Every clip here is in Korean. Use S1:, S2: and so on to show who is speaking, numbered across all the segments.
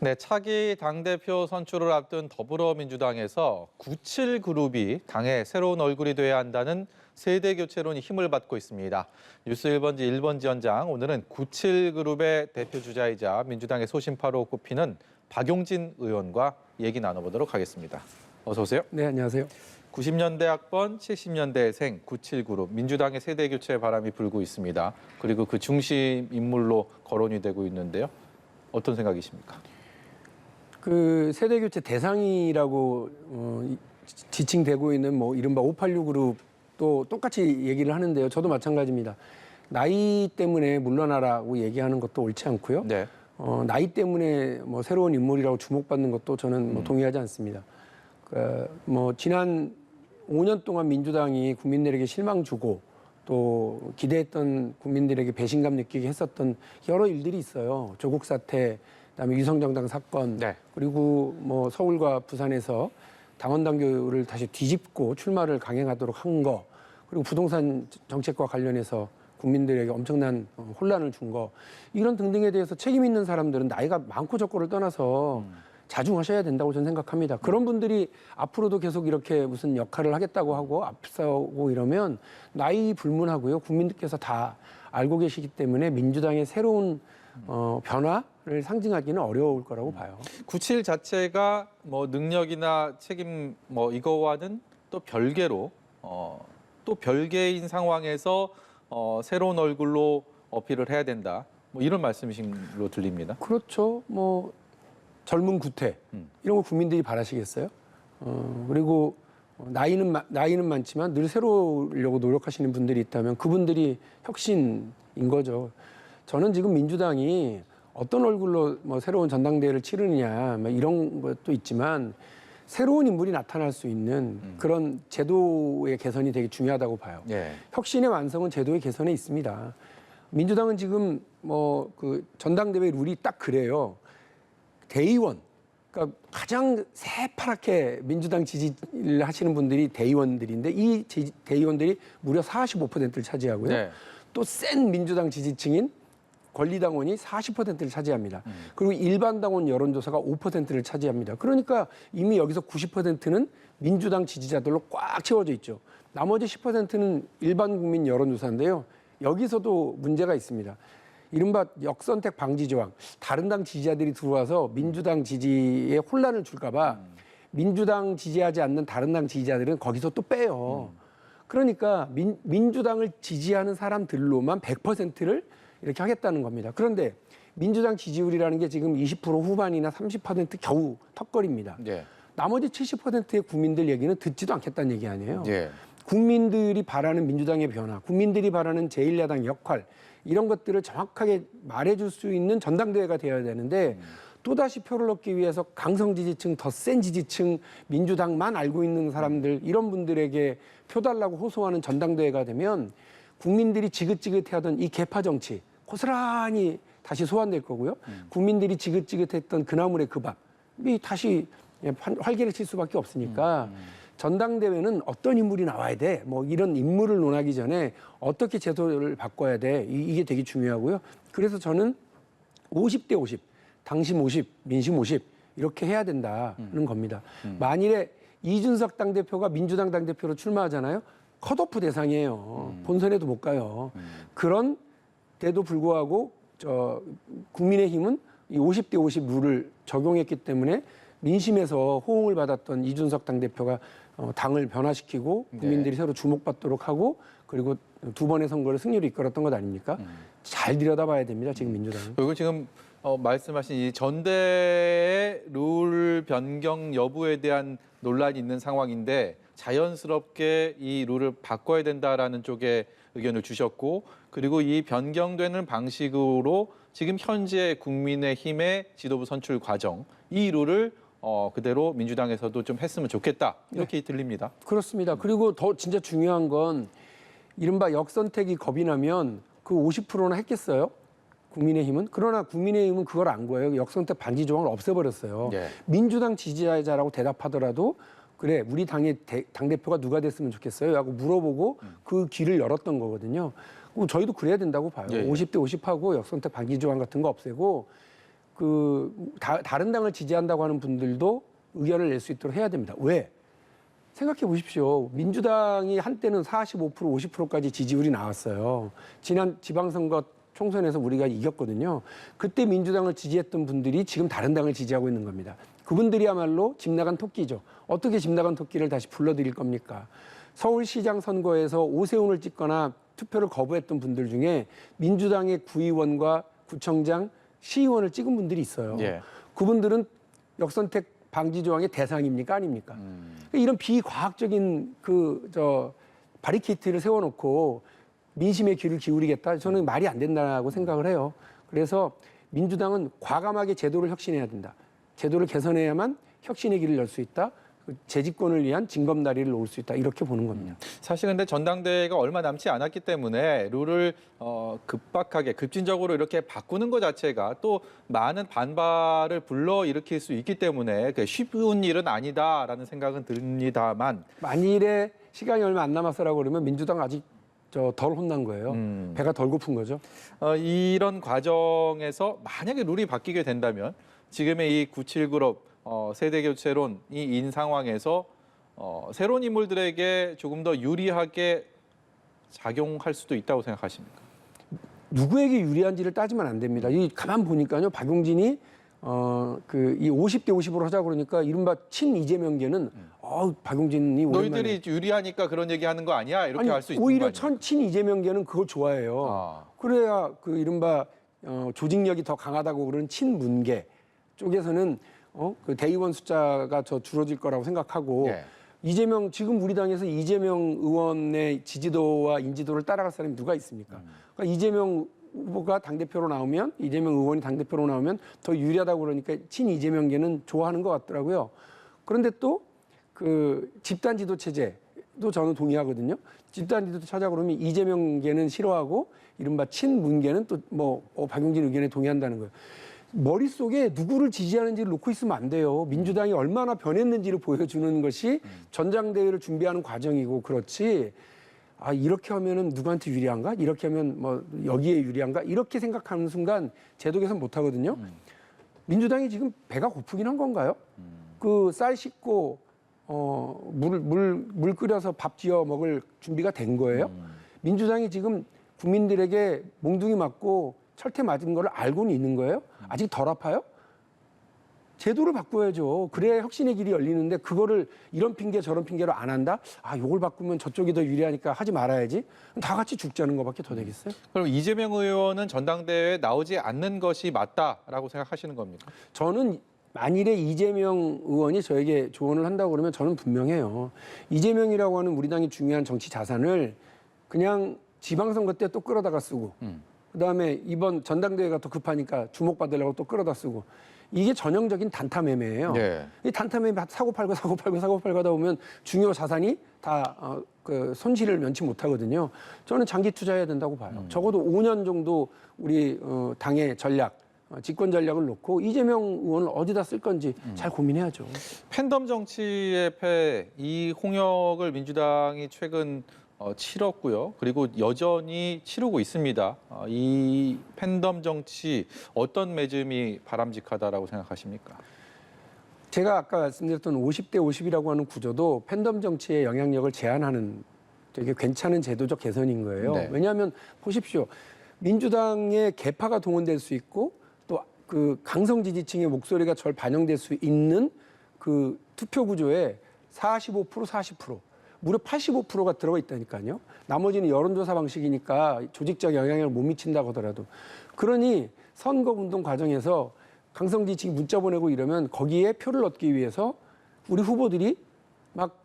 S1: 네, 차기 당대표 선출을 앞둔 더불어민주당에서 97그룹이 당의 새로운 얼굴이 돼야 한다는 세대 교체론이 힘을 받고 있습니다. 뉴스 1번지 1번지연장, 오늘은 97그룹의 대표 주자이자 민주당의 소신파로 꼽히는 박용진 의원과 얘기 나눠보도록 하겠습니다. 어서 오세요.
S2: 네, 안녕하세요.
S1: 90년대 학번, 70년대생 97그룹, 민주당의 세대 교체 바람이 불고 있습니다. 그리고 그 중심 인물로 거론이 되고 있는데요. 어떤 생각이십니까?
S2: 그 세대 교체 대상이라고 지칭되고 있는 뭐 이른바 586 그룹도 똑같이 얘기를 하는데요. 저도 마찬가지입니다. 나이 때문에 물러나라고 얘기하는 것도 옳지 않고요.
S1: 네.
S2: 나이 때문에 뭐 새로운 인물이라고 주목받는 것도 저는 뭐 동의하지 않습니다. 뭐 지난 5년 동안 민주당이 국민들에게 실망 주고 또 기대했던 국민들에게 배신감 느끼게 했었던 여러 일들이 있어요. 조국 사태, 그다음에 위성정당 사건,
S1: 네.
S2: 그리고 뭐 서울과 부산에서 당원 당규를 다시 뒤집고 출마를 강행하도록 한 거, 그리고 부동산 정책과 관련해서 국민들에게 엄청난 혼란을 준 거, 이런 등등에 대해서 책임 있는 사람들은 나이가 많고 적고를 떠나서 자중하셔야 된다고 저는 생각합니다. 그런 분들이 앞으로도 계속 이렇게 무슨 역할을 하겠다고 하고 앞서고 이러면 나이 불문하고요. 국민들께서 다 알고 계시기 때문에 민주당의 새로운 변화를 상징하기는 어려울 거라고 봐요. 97
S1: 자체가 뭐 능력이나 책임 뭐 이거와는 또 별개로 또 별개인 상황에서 새로운 얼굴로 어필을 해야 된다. 뭐 이런 말씀이신 걸로 들립니다.
S2: 그렇죠. 뭐 젊은 구태 이런 거 국민들이 바라시겠어요? 그리고 나이는 많지만 늘 새로우려고 노력하시는 분들이 있다면 그분들이 혁신인 거죠. 저는 지금 민주당이 어떤 얼굴로 뭐 새로운 전당대회를 치르느냐 뭐 이런 것도 있지만 새로운 인물이 나타날 수 있는 그런 제도의 개선이 되게 중요하다고 봐요.
S1: 예.
S2: 혁신의 완성은 제도의 개선에 있습니다. 민주당은 지금 뭐 그 전당대회 룰이 딱 그래요. 대의원, 그러니까 가장 새파랗게 민주당 지지를 하시는 분들이 대의원들인데 이 대의원들이 무려 45%를 차지하고요.
S1: 네.
S2: 또 센 민주당 지지층인 권리당원이 40%를 차지합니다. 그리고 일반 당원 여론조사가 5%를 차지합니다. 그러니까 이미 여기서 90%는 민주당 지지자들로 꽉 채워져 있죠. 나머지 10%는 일반 국민 여론조사인데요. 여기서도 문제가 있습니다. 이른바 역선택 방지 조항, 다른 당 지지자들이 들어와서 민주당 지지에 혼란을 줄까 봐 민주당 지지하지 않는 다른 당 지지자들은 거기서 또 빼요. 그러니까 민주당을 지지하는 사람들로만 100%를 이렇게 하겠다는 겁니다. 그런데 민주당 지지율이라는 게 지금 20% 후반이나 30% 겨우 턱걸이입니다.
S1: 예.
S2: 나머지 70%의 국민들 얘기는 듣지도 않겠다는 얘기 아니에요.
S1: 예.
S2: 국민들이 바라는 민주당의 변화, 국민들이 바라는 제1야당 역할, 이런 것들을 정확하게 말해줄 수 있는 전당대회가 되어야 되는데 또다시 표를 얻기 위해서 강성 지지층, 더 센 지지층, 민주당만 알고 있는 사람들, 이런 분들에게 표 달라고 호소하는 전당대회가 되면 국민들이 지긋지긋해하던 이 계파 정치 고스란히 다시 소환될 거고요. 국민들이 지긋지긋했던 그나물의 그 밥이 다시 활개를 칠 수밖에 없으니까 전당대회는 어떤 인물이 나와야 돼, 뭐 이런 인물을 논하기 전에 어떻게 제도를 바꿔야 돼, 이게 되게 중요하고요. 그래서 저는 50대 50, 당심 50, 민심 50 이렇게 해야 된다는 겁니다. 만일에 이준석 당대표가 민주당 당대표로 출마하잖아요. 컷오프 대상이에요. 본선에도 못 가요. 그런 데도 불구하고 국민의힘은 이 50대 50 룰을 적용했기 때문에 민심에서 호응을 받았던 이준석 당대표가 당을 변화시키고 국민들이 새로 주목받도록 하고 그리고 두 번의 선거를 승리로 이끌었던 것 아닙니까? 잘 들여다봐야 됩니다. 지금 민주당은.
S1: 그리고 지금 말씀하신 이 전대의 룰 변경 여부에 대한 논란이 있는 상황인데 자연스럽게 이 룰을 바꿔야 된다라는 쪽에 의견을 주셨고 그리고 이 변경되는 방식으로 지금 현재 국민의힘의 지도부 선출 과정 이 룰을 그대로 민주당에서도 좀 했으면 좋겠다 이렇게 들립니다.
S2: 그렇습니다. 그리고 더 진짜 중요한 건 이른바 역선택이 겁이 나면 그 50%나 했겠어요? 국민의힘은? 그러나 국민의힘은 그걸 안 거예요. 역선택 반지 조항을 없애버렸어요.
S1: 예.
S2: 민주당 지지자라고 대답하더라도 그래 우리 당의 당대표가 누가 됐으면 좋겠어요? 하고 물어보고 그 길을 열었던 거거든요. 저희도 그래야 된다고 봐요.
S1: 예, 예.
S2: 50대 50하고 역선택 반기 조항 같은 거 없애고 다른 당을 지지한다고 하는 분들도 의견을 낼 수 있도록 해야 됩니다. 왜? 생각해 보십시오. 민주당이 한때는 45%, 50%까지 지지율이 나왔어요. 지난 지방선거 총선에서 우리가 이겼거든요. 그때 민주당을 지지했던 분들이 지금 다른 당을 지지하고 있는 겁니다. 그분들이야말로 집 나간 토끼죠. 어떻게 집 나간 토끼를 다시 불러들일 겁니까? 서울시장 선거에서 오세훈을 찍거나 투표를 거부했던 분들 중에 민주당의 구의원과 구청장, 시의원을 찍은 분들이 있어요.
S1: 예.
S2: 그분들은 역선택 방지 조항의 대상입니까? 아닙니까? 이런 비과학적인 바리케이트를 세워놓고 민심의 귀를 기울이겠다. 저는 말이 안 된다고 생각을 해요. 그래서 민주당은 과감하게 제도를 혁신해야 된다. 제도를 개선해야만 혁신의 길을 열 수 있다. 재집권을 위한 징검다리를 놓을 수 있다. 이렇게 보는 겁니다.
S1: 사실 근데 전당대회가 얼마 남지 않았기 때문에 룰을 급박하게 급진적으로 이렇게 바꾸는 것 자체가 또 많은 반발을 불러일으킬 수 있기 때문에 쉬운 일은 아니다라는 생각은 듭니다만
S2: 만일에 시간이 얼마 안 남았어라고 그러면 민주당 아직 덜 혼난 거예요. 배가 덜 고픈 거죠.
S1: 이런 과정에서 만약에 룰이 바뀌게 된다면 지금의 이 97 그룹 세대 교체론이 인 상황에서 새로운 인물들에게 조금 더 유리하게 작용할 수도 있다고 생각하십니까?
S2: 누구에게 유리한지를 따지면 안 됩니다. 이 가만 보니까요, 박용진이 이 50대 50으로 하자 그러니까 이른바 친 이재명계는 박용진이
S1: 너희들이 유리하니까 그런 얘기하는 거 아니야? 이렇게 할 수 있는 거
S2: 오히려
S1: 아니에요?
S2: 친 이재명계는 그걸 좋아해요. 그래야 이른바 조직력이 더 강하다고 그러는 친문계 쪽에서는 대의원 숫자가 더 줄어들 거라고 생각하고
S1: 예.
S2: 이재명 지금 우리 당에서 이재명 의원의 지지도와 인지도를 따라갈 사람이 누가 있습니까? 그러니까 이재명 후보가 당대표로 나오면 이재명 의원이 당대표로 나오면 더 유리하다고 그러니까 친 이재명계는 좋아하는 것 같더라고요. 그런데 또 집단 지도 체제도 저는 동의하거든요. 집단 지도 찾아 그러면 이재명계는 싫어하고 이른바 친문계는 또 박용진 의견에 동의한다는 거예요. 머릿속에 누구를 지지하는지를 놓고 있으면 안 돼요. 민주당이 얼마나 변했는지를 보여주는 것이 전당대회를 준비하는 과정이고 그렇지. 이렇게 하면은 누구한테 유리한가? 이렇게 하면 여기에 유리한가? 이렇게 생각하는 순간 제도 개선 못 하거든요. 민주당이 지금 배가 고프긴 한 건가요? 쌀 씻고 물 끓여서 밥 지어 먹을 준비가 된 거예요? 민주당이 지금 국민들에게 몽둥이 맞고 철퇴 맞은 거를 알고는 있는 거예요? 아직 덜 아파요? 제도를 바꿔야죠. 그래야 혁신의 길이 열리는데 그거를 이런 핑계 저런 핑계로 안 한다? 요걸 바꾸면 저쪽이 더 유리하니까 하지 말아야지. 다 같이 죽자는 것밖에 더 되겠어요?
S1: 그럼 이재명 의원은 전당대회에 나오지 않는 것이 맞다라고 생각하시는 겁니까?
S2: 저는 만일에 이재명 의원이 저에게 조언을 한다고 그러면 저는 분명해요. 이재명이라고 하는 우리 당이 중요한 정치 자산을 그냥 지방선거 때 또 끌어다가 쓰고 그다음에 이번 전당대회가 또 급하니까 주목받으려고 또 끌어다 쓰고 이게 전형적인 단타 매매예요.
S1: 네.
S2: 이 단타 매매 사고 팔고 하다 보면 중요 자산이 다 손실을 면치 못하거든요. 저는 장기 투자해야 된다고 봐요. 적어도 5년 정도 우리 당의 전략, 집권 전략을 놓고 이재명 의원을 어디다 쓸 건지 잘 고민해야죠.
S1: 팬덤 정치의 패, 이 홍역을 민주당이 최근 치렀고요. 그리고 여전히 치르고 있습니다. 이 팬덤 정치 어떤 매점이 바람직하다라고 생각하십니까?
S2: 제가 아까 말씀드렸던 50대 50이라고 하는 구조도 팬덤 정치의 영향력을 제한하는 되게 괜찮은 제도적 개선인 거예요.
S1: 네.
S2: 왜냐하면 보십시오. 민주당의 개파가 동원될 수 있고 또 강성 지지층의 목소리가 절 반영될 수 있는 투표 구조에 45%, 40%. 무려 85%가 들어가 있다니까요. 나머지는 여론조사 방식이니까 조직적 영향력을 못 미친다고 하더라도. 그러니 선거운동 과정에서 강성 지지층이 문자 보내고 이러면 거기에 표를 얻기 위해서 우리 후보들이 막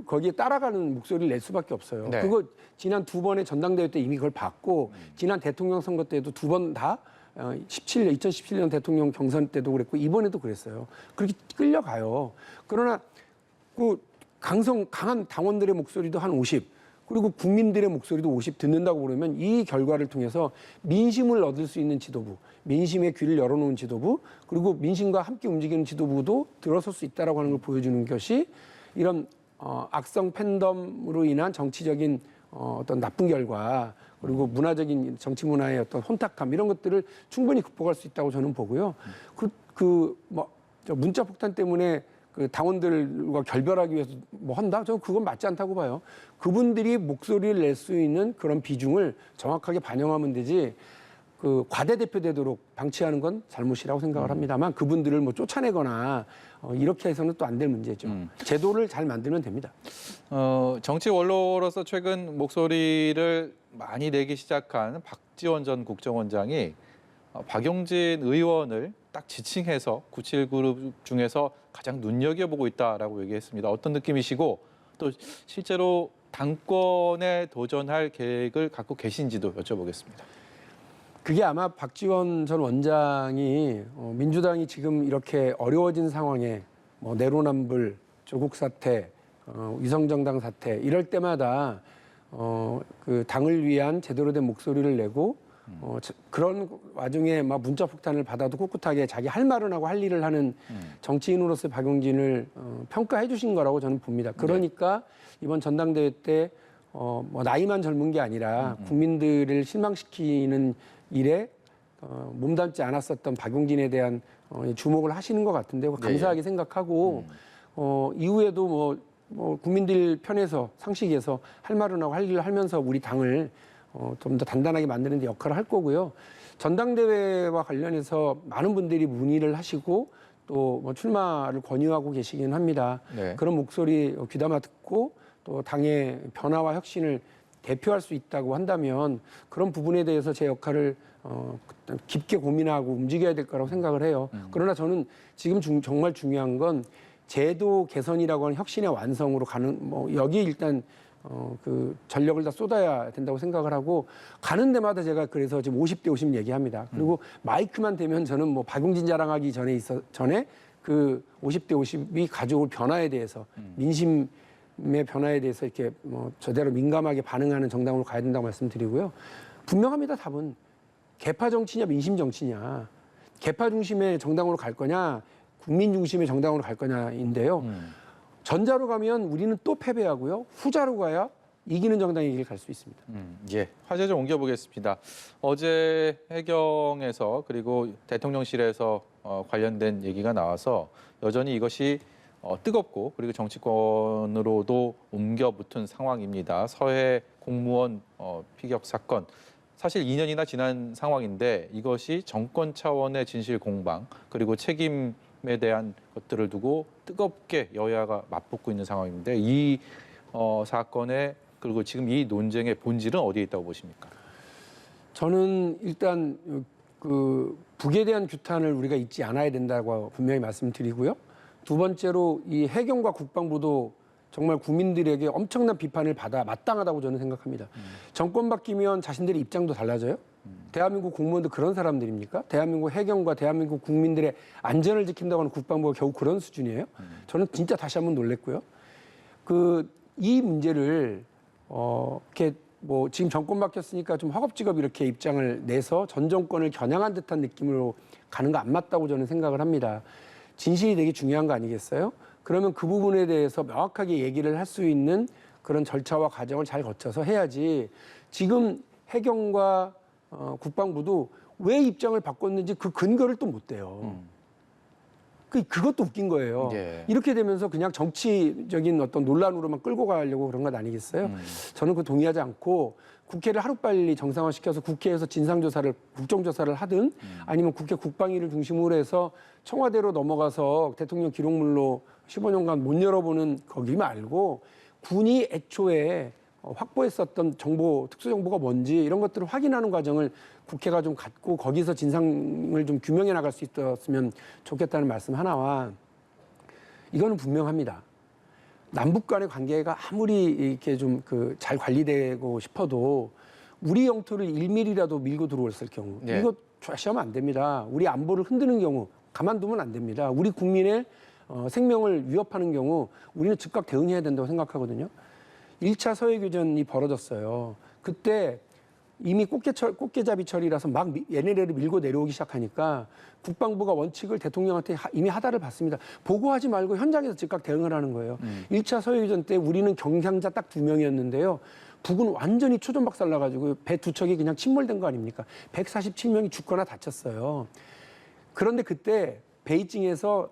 S2: 거기에 따라가는 목소리를 낼 수밖에 없어요.
S1: 네.
S2: 그거 지난 두 번의 전당대회 때 이미 그걸 봤고 지난 대통령 선거 때도 두 번 다 2017년 대통령 경선 때도 그랬고 이번에도 그랬어요. 그렇게 끌려가요. 그러나 강한 당원들의 목소리도 한 50, 그리고 국민들의 목소리도 50 듣는다고 그러면 이 결과를 통해서 민심을 얻을 수 있는 지도부, 민심의 귀를 열어놓은 지도부, 그리고 민심과 함께 움직이는 지도부도 들어설 수 있다라고 하는 걸 보여주는 것이 이런 악성 팬덤으로 인한 정치적인 어떤 나쁜 결과, 그리고 문화적인 정치 문화의 어떤 혼탁함 이런 것들을 충분히 극복할 수 있다고 저는 보고요. 저 문자 폭탄 때문에 그 당원들과 결별하기 위해서 뭐 한다? 저는 그건 맞지 않다고 봐요. 그분들이 목소리를 낼 수 있는 그런 비중을 정확하게 반영하면 되지. 그 과대대표되도록 방치하는 건 잘못이라고 생각을 합니다만 그분들을 뭐 쫓아내거나 이렇게 해서는 또 안 될 문제죠. 제도를 잘 만들면 됩니다.
S1: 정치 원로로서 최근 목소리를 많이 내기 시작한 박지원 전 국정원장이 박용진 의원을 딱 지칭해서 97그룹 중에서 가장 눈여겨보고 있다라고 얘기했습니다. 어떤 느낌이시고 또 실제로 당권에 도전할 계획을 갖고 계신지도 여쭤보겠습니다.
S2: 그게 아마 박지원 전 원장이 민주당이 지금 이렇게 어려워진 상황에 뭐 내로남불, 조국 사태, 위성정당 사태 이럴 때마다 그 당을 위한 제대로 된 목소리를 내고 그런 와중에 막 문자 폭탄을 받아도 꿋꿋하게 자기 할 말은 하고 할 일을 하는 정치인으로서 박용진을 평가해 주신 거라고 저는 봅니다. 그러니까 이번 전당대회 때 뭐 나이만 젊은 게 아니라 국민들을 실망시키는 일에 몸담지 않았었던 박용진에 대한 주목을 하시는 것 같은데 감사하게 생각하고 이후에도 뭐 국민들 편에서 상식에서 할 말은 하고 할 일을 하면서 우리 당을 좀 더 단단하게 만드는 데 역할을 할 거고요. 전당대회와 관련해서 많은 분들이 문의를 하시고 또 뭐 출마를 권유하고 계시긴 합니다. 네. 그런 목소리 귀담아 듣고 또 당의 변화와 혁신을 대표할 수 있다고 한다면 그런 부분에 대해서 제 역할을 깊게 고민하고 움직여야 될 거라고 생각을 해요. 그러나 저는 지금 정말 중요한 건 제도 개선이라고 하는 혁신의 완성으로 가는 뭐 여기에 일단 그 전력을 다 쏟아야 된다고 생각을 하고 가는 데마다 제가 그래서 지금 50대 50 얘기합니다. 그리고 마이크만 되면 저는 뭐 박용진 자랑하기 전에 그 50대 50이 가져올 변화에 대해서 민심의 변화에 대해서 이렇게 뭐 저대로 민감하게 반응하는 정당으로 가야 된다고 말씀드리고요. 분명합니다. 답은 계파 정치냐 민심 정치냐. 계파 중심의 정당으로 갈 거냐 국민 중심의 정당으로 갈 거냐인데요. 전자로 가면 우리는 또 패배하고요. 후자로 가야 이기는 정당의 길을 갈 수 있습니다.
S1: 예, 화제 좀 옮겨보겠습니다. 어제 해경에서 그리고 대통령실에서 관련된 얘기가 나와서 여전히 이것이 뜨겁고 그리고 정치권으로도 옮겨붙은 상황입니다. 서해 공무원 피격 사건. 사실 2년이나 지난 상황인데 이것이 정권 차원의 진실 공방 그리고 책임에 대한 것들을 두고 뜨겁게 여야가 맞붙고 있는 상황인데 이 사건의 그리고 지금 이 논쟁의 본질은 어디에 있다고 보십니까?
S2: 저는 일단 그 북에 대한 규탄을 우리가 잊지 않아야 된다고 분명히 말씀드리고요. 두 번째로 이 해경과 국방부도 정말 국민들에게 엄청난 비판을 받아 마땅하다고 저는 생각합니다. 정권 바뀌면 자신들의 입장도 달라져요? 대한민국 공무원도 그런 사람들입니까? 대한민국 해경과 대한민국 국민들의 안전을 지킨다고 하는 국방부가 겨우 그런 수준이에요? 저는 진짜 다시 한번 놀랬고요. 이 문제를 이렇게 뭐 지금 정권 바뀌었으니까 좀 허겁지겁 이렇게 입장을 내서 전 정권을 겨냥한 듯한 느낌으로 가는 거 안 맞다고 저는 생각을 합니다. 진실이 되게 중요한 거 아니겠어요? 그러면 그 부분에 대해서 명확하게 얘기를 할 수 있는 그런 절차와 과정을 잘 거쳐서 해야지 지금 해경과 국방부도 왜 입장을 바꿨는지 그 근거를 또 못 대요. 그것도 웃긴 거예요. 예. 이렇게 되면서 그냥 정치적인 어떤 논란으로만 끌고 가려고 그런 것 아니겠어요? 저는 그 동의하지 않고 국회를 하루빨리 정상화시켜서 국회에서 진상조사를 국정조사를 하든 아니면 국회 국방위를 중심으로 해서 청와대로 넘어가서 대통령 기록물로 15년간 못 열어보는 거기 말고 군이 애초에 확보했었던 정보, 특수정보가 뭔지 이런 것들을 확인하는 과정을 국회가 좀 갖고 거기서 진상을 좀 규명해 나갈 수 있었으면 좋겠다는 말씀 하나와 이거는 분명합니다. 남북 간의 관계가 아무리 이렇게 좀 잘 관리되고 싶어도 우리 영토를 1mm라도 밀고 들어왔을 경우 이거 좌시하면 안 됩니다. 우리 안보를 흔드는 경우 가만두면 안 됩니다. 우리 국민의 생명을 위협하는 경우 우리는 즉각 대응해야 된다고 생각하거든요. 1차 서해교전이 벌어졌어요. 그때 이미 꽃게잡이철이라서 막 얘네들을 밀고 내려오기 시작하니까 국방부가 원칙을 대통령한테 이미 하달을 받습니다. 보고하지 말고 현장에서 즉각 대응을 하는 거예요. 1차 서해유전 때 우리는 경상자 딱 2명이었는데요. 북은 완전히 초전박살 나가지고 배 두 척이 그냥 침몰된 거 아닙니까? 147명이 죽거나 다쳤어요. 그런데 그때 베이징에서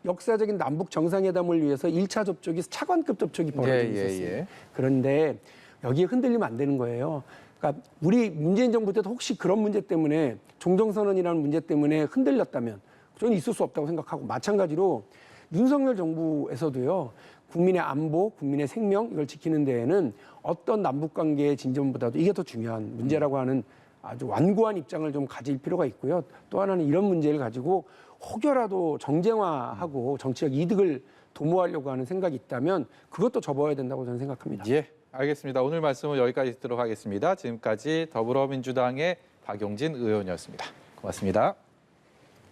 S2: 역사적인 남북 정상회담을 위해서 1차 접촉이 차관급 접촉이 벌어져 있었어요. 그런데 여기에 흔들리면 안 되는 거예요. 그러니까 우리 문재인 정부 때도 혹시 그런 문제 때문에 종정선언이라는 문제 때문에 흔들렸다면 저는 있을 수 없다고 생각하고 마찬가지로 윤석열 정부에서도요. 국민의 안보, 국민의 생명 이걸 지키는 데에는 어떤 남북관계의 진전보다도 이게 더 중요한 문제라고 하는 아주 완고한 입장을 좀 가질 필요가 있고요. 또 하나는 이런 문제를 가지고 혹여라도 정쟁화하고 정치적 이득을 도모하려고 하는 생각이 있다면 그것도 접어야 된다고 저는 생각합니다.
S1: 예, 알겠습니다. 오늘 말씀은 여기까지 듣도록 하겠습니다. 지금까지 더불어민주당의 박용진 의원이었습니다. 고맙습니다.